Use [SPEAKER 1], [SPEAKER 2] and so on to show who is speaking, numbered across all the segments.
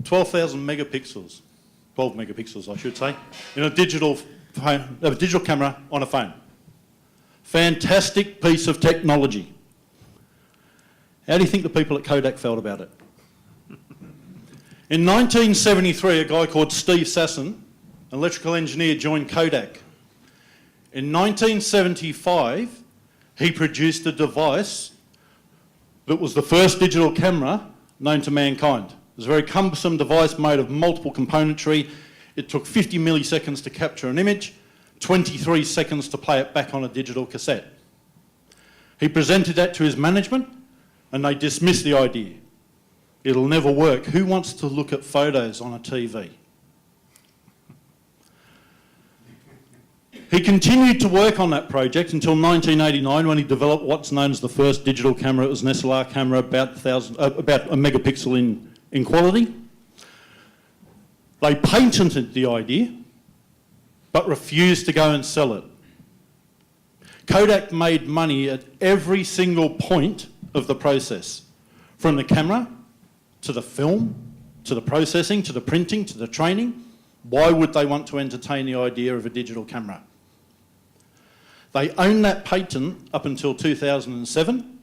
[SPEAKER 1] 12,000 megapixels, 12 megapixels I should say, in a digital camera on a phone. Fantastic piece of technology. How do you think the people at Kodak felt about it? In 1973, a guy called Steve Sasson, an electrical engineer, joined Kodak. In 1975, he produced a device that was the first digital camera known to mankind. It was a very cumbersome device made of multiple componentry. It took 50 milliseconds to capture an image, 23 seconds to play it back on a digital cassette. He presented that to his management and they dismissed the idea. It'll never work. Who wants to look at photos on a TV? He continued to work on that project until 1989 when he developed what's known as the first digital camera. It was an SLR camera about a megapixel in quality. They patented the idea but refused to go and sell it. Kodak made money at every single point of the process, from the camera to the film, to the processing, to the printing, to the training. Why would they want to entertain the idea of a digital camera? They owned that patent up until 2007.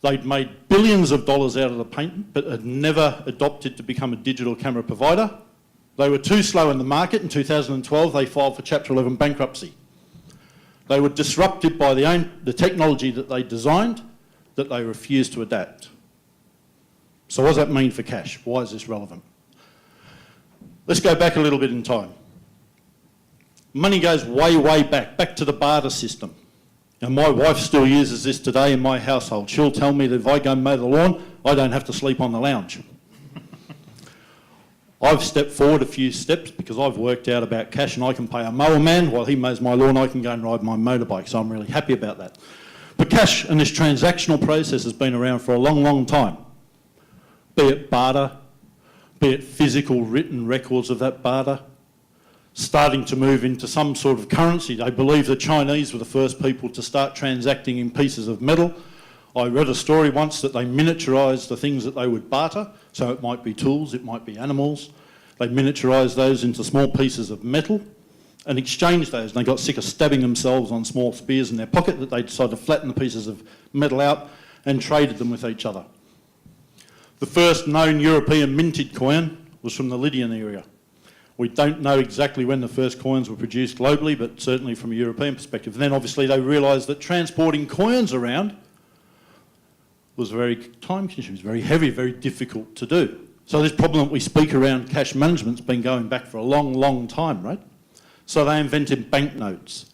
[SPEAKER 1] They'd made billions of dollars out of the patent, but had never adopted to become a digital camera provider. They were too slow in the market. In 2012, they filed for Chapter 11 bankruptcy. They were disrupted by the technology that they designed, that they refused to adapt. So what does that mean for cash? Why is this relevant? Let's go back a little bit in time. Money goes way, way back to the barter system. And my wife still uses this today in my household. She'll tell me that if I go mow the lawn, I don't have to sleep on the lounge. I've stepped forward a few steps because I've worked out about cash and I can pay a mower man while he mows my lawn. I can go and ride my motorbike, so I'm really happy about that. But cash and this transactional process has been around for a long, long time. Be it barter, be it physical written records of that barter, starting to move into some sort of currency. They believe the Chinese were the first people to start transacting in pieces of metal. I read a story once that they miniaturised the things that they would barter, so it might be tools, it might be animals. They miniaturised those into small pieces of metal and exchanged those, and they got sick of stabbing themselves on small spears in their pocket that they decided to flatten the pieces of metal out and traded them with each other. The first known European minted coin was from the Lydian area. We don't know exactly when the first coins were produced globally, but certainly from a European perspective. And then obviously they realised that transporting coins around was very time-consuming, very heavy, very difficult to do. So this problem that we speak around cash management's been going back for a long, long time, right? So they invented banknotes.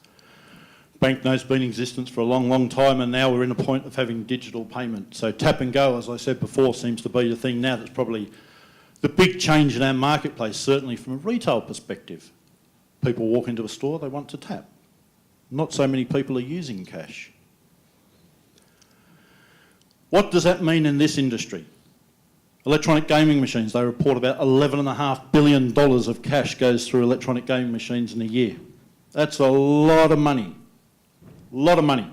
[SPEAKER 1] Banknotes have been in existence for a long, long time, and now we're in a point of having digital payment. So tap and go, as I said before, seems to be the thing now that's probably the big change in our marketplace, certainly from a retail perspective. People walk into a store, they want to tap. Not so many people are using cash. What does that mean in this industry? Electronic gaming machines, they report about $11.5 billion of cash goes through electronic gaming machines in a year. That's a lot of money. A lot of money.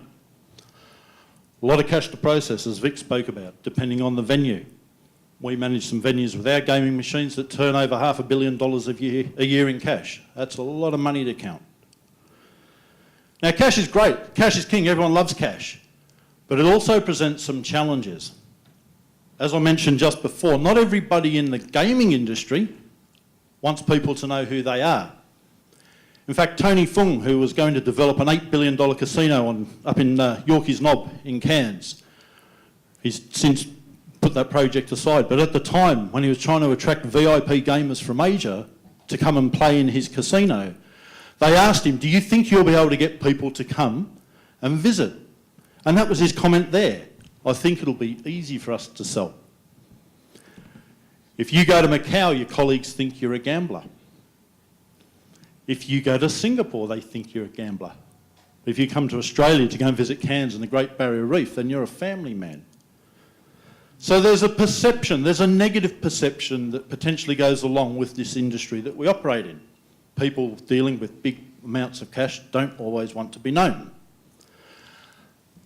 [SPEAKER 1] A lot of cash to process, as Vic spoke about, depending on the venue. We manage some venues with our gaming machines that turn over $500 million a year in cash. That's a lot of money to count. Now, cash is great. Cash is king. Everyone loves cash. But it also presents some challenges. As I mentioned just before, not everybody in the gaming industry wants people to know who they are. In fact, Tony Fung, who was going to develop an $8 billion casino up in Yorkeys Knob in Cairns, he's since put that project aside. But at the time, when he was trying to attract VIP gamers from Asia to come and play in his casino, they asked him, do you think you'll be able to get people to come and visit? And that was his comment there. I think it'll be easy for us to sell. If you go to Macau, your colleagues think you're a gambler. If you go to Singapore, they think you're a gambler. If you come to Australia to go and visit Cairns and the Great Barrier Reef, then you're a family man. So there's a perception, there's a negative perception that potentially goes along with this industry that we operate in. People dealing with big amounts of cash don't always want to be known.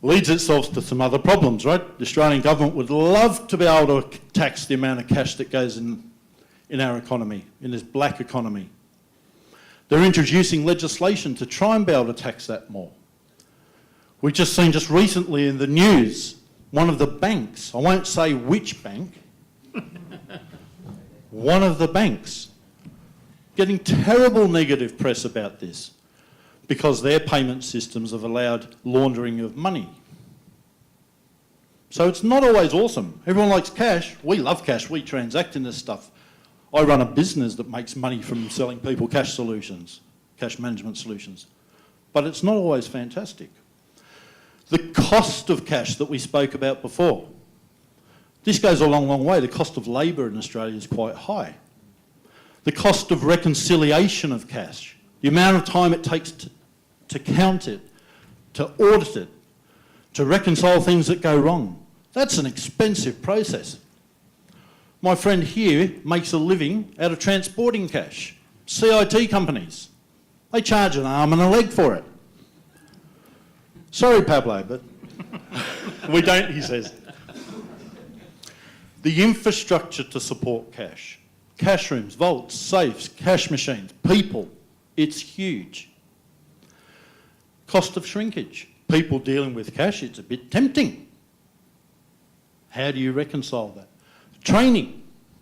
[SPEAKER 1] leads itself to some other problems, right? The Australian government would love to be able to tax the amount of cash that goes in our economy, in this black economy. They're introducing legislation to try and be able to tax that more. We've just seen just recently in the news, one of the banks, I won't say which bank, one of the banks, getting terrible negative press about this because their payment systems have allowed laundering of money. So it's not always awesome. Everyone likes cash. We love cash. We transact in this stuff. I run a business that makes money from selling people cash solutions, cash management solutions. But it's not always fantastic. The cost of cash that we spoke about before. This goes a long, long way. The cost of labour in Australia is quite high. The cost of reconciliation of cash, the amount of time it takes to count it, to audit it, to reconcile things that go wrong. That's an expensive process. My friend here makes a living out of transporting cash. CIT companies. They charge an arm and a leg for it. Sorry, Pablo, but we don't, he says. The infrastructure to support cash. Cash rooms, vaults, safes, cash machines, people. It's huge. Cost of shrinkage. People dealing with cash, it's a bit tempting. How do you reconcile that? Training.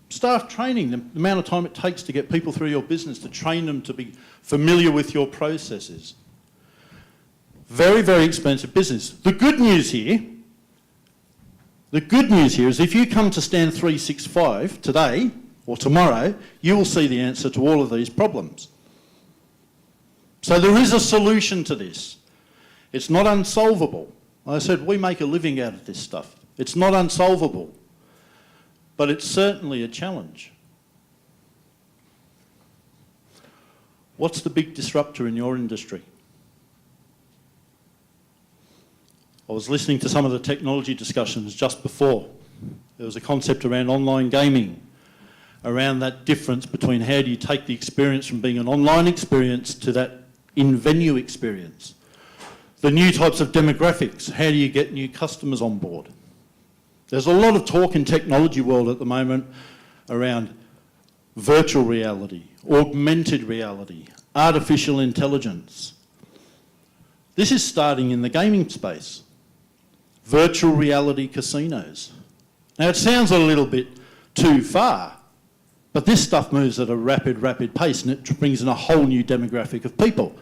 [SPEAKER 1] Staff training, the amount of time it takes to get people through your business, to train them to be familiar with your processes. Very, very expensive business. The good news here is if you come to Stand 365 today or tomorrow, you will see the answer to all of these problems. So there is a solution to this. It's not unsolvable. Like I said, we make a living out of this stuff. It's not unsolvable, but it's certainly a challenge. What's the big disruptor in your industry? I was listening to some of the technology discussions just before. There was a concept around online gaming, around that difference between how do you take the experience from being an online experience to that in-venue experience. The new types of demographics, how do you get new customers on board? There's a lot of talk in technology world at the moment around virtual reality, augmented reality, artificial intelligence. This is starting in the gaming space. Virtual reality casinos. Now it sounds a little bit too far, but this stuff moves at a rapid pace and it brings in a whole new demographic of people.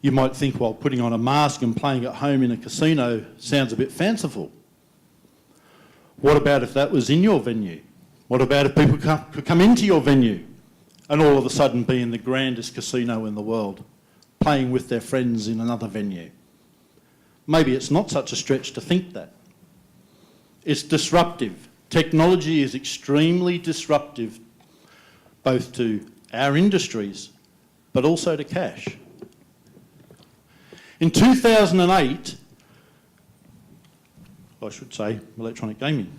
[SPEAKER 1] You might think, well, putting on a mask and playing at home in a casino sounds a bit fanciful. What about if that was in your venue? What about if people could come into your venue and all of a sudden be in the grandest casino in the world, playing with their friends in another venue? Maybe it's not such a stretch to think that. It's disruptive. Technology is extremely disruptive, both to our industries, but also to cash. In 2008, I should say electronic gaming.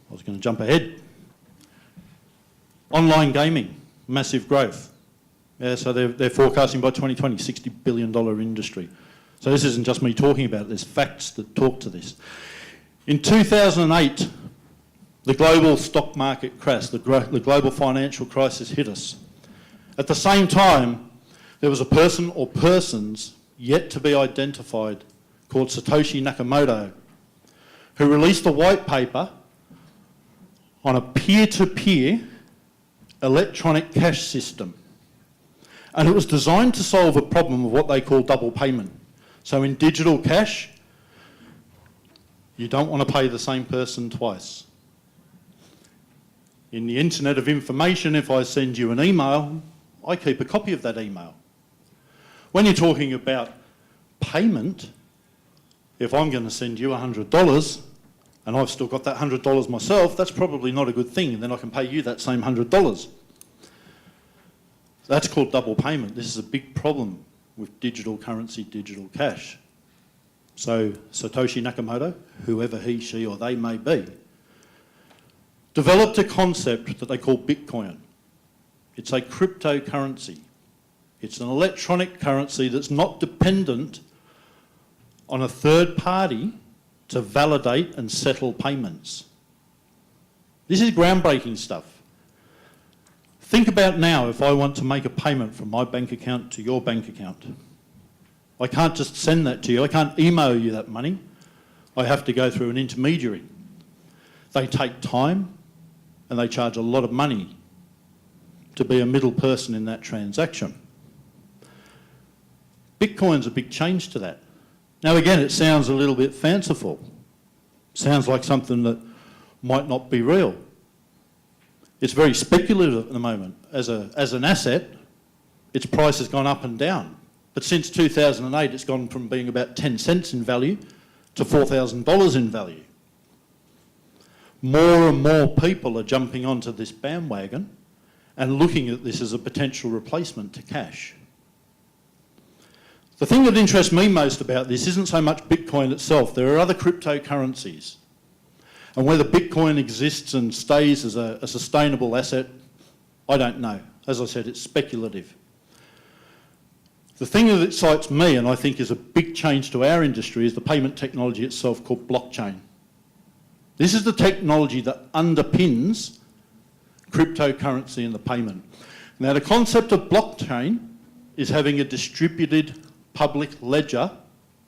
[SPEAKER 1] I was going to jump ahead. Online gaming, massive growth. Yeah, so they're forecasting by 2020, $60 billion industry. So this isn't just me talking about it, there's facts that talk to this. In 2008, the global stock market crashed, the global financial crisis hit us. At the same time, there was a person or persons yet to be identified called Satoshi Nakamoto, who released a white paper on a peer-to-peer electronic cash system. And it was designed to solve a problem of what they call double payment. So in digital cash, you don't want to pay the same person twice. In the Internet of Information, if I send you an email, I keep a copy of that email. When you're talking about payment, if I'm going to send you $100 and I've still got that $100 myself, that's probably not a good thing. Then I can pay you that same $100. That's called double payment. This is a big problem with digital currency, digital cash. So Satoshi Nakamoto, whoever he, she or they may be, developed a concept that they call Bitcoin. It's a cryptocurrency. It's an electronic currency that's not dependent on a third party to validate and settle payments. This is groundbreaking stuff. Think about now if I want to make a payment from my bank account to your bank account. I can't just send that to you. I can't email you that money. I have to go through an intermediary. They take time and they charge a lot of money to be a middle person in that transaction. Bitcoin's a big change to that. Now again, it sounds a little bit fanciful. Sounds like something that might not be real. It's very speculative at the moment. As an asset, its price has gone up and down. But since 2008, it's gone from being about 10 cents in value to $4,000 in value. More and more people are jumping onto this bandwagon and looking at this as a potential replacement to cash. The thing that interests me most about this isn't so much Bitcoin itself. There are other cryptocurrencies. And whether Bitcoin exists and stays as a sustainable asset, I don't know. As I said, it's speculative. The thing that excites me, and I think is a big change to our industry, is the payment technology itself called blockchain. This is the technology that underpins cryptocurrency and the payment. Now, the concept of blockchain is having a distributed public ledger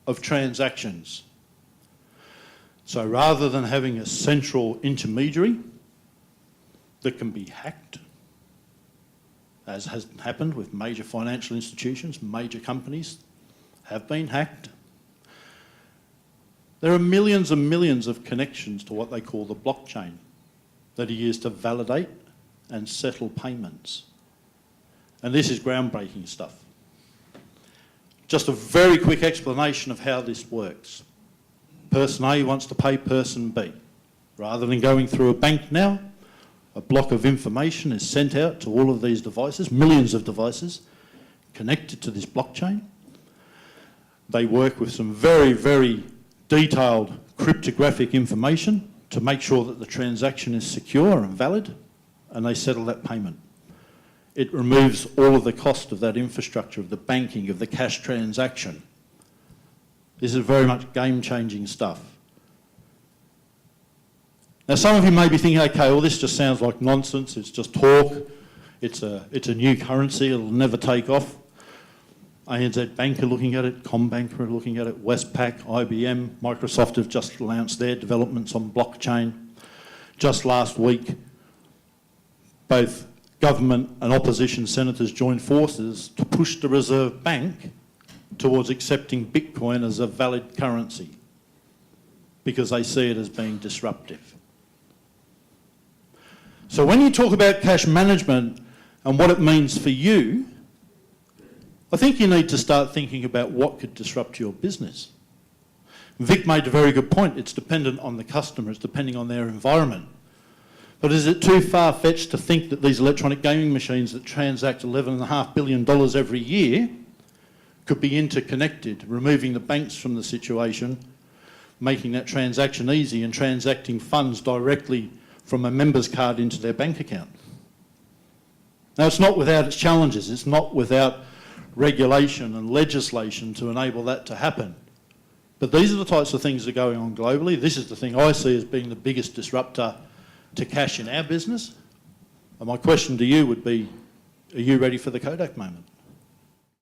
[SPEAKER 1] of transactions. So rather than having a central intermediary that can be hacked, as has happened with major financial institutions, major companies have been hacked, there are millions and millions of connections to what they call the blockchain that are used to validate and settle payments. And this is groundbreaking stuff. Just a very quick explanation of how this works. Person A wants to pay person B. Rather than going through a bank now, a block of information is sent out to all of these devices, millions of devices, connected to this blockchain. They work with some very, very detailed cryptographic information to make sure that the transaction is secure and valid, and they settle that payment. It removes all of the cost of that infrastructure, of the banking, of the cash transaction. This is very much game-changing stuff. Now, some of you may be thinking, okay, well, this just sounds like nonsense. It's just talk. It's a new currency. It'll never take off. ANZ Bank are looking at it. CommBank are looking at it. Westpac, IBM, Microsoft have just announced their developments on blockchain. Just last week, both government and opposition senators joined forces to push the Reserve Bank towards accepting Bitcoin as a valid currency because they see it as being disruptive. So when you talk about cash management and what it means for you, I think you need to start thinking about what could disrupt your business. Vic made a very good point. It's dependent on the customer. It's depending on their environment. But is it too far-fetched to think that these electronic gaming machines that transact $11.5 billion every year could be interconnected, removing the banks from the situation, making that transaction easy and transacting funds directly from a member's card into their bank account? Now, it's not without its challenges. It's not without regulation and legislation to enable that to happen. But these are the types of things that are going on globally. This is the thing I see as being the biggest disruptor to cash in our business. And my question to you would be, are you ready for the Kodak moment?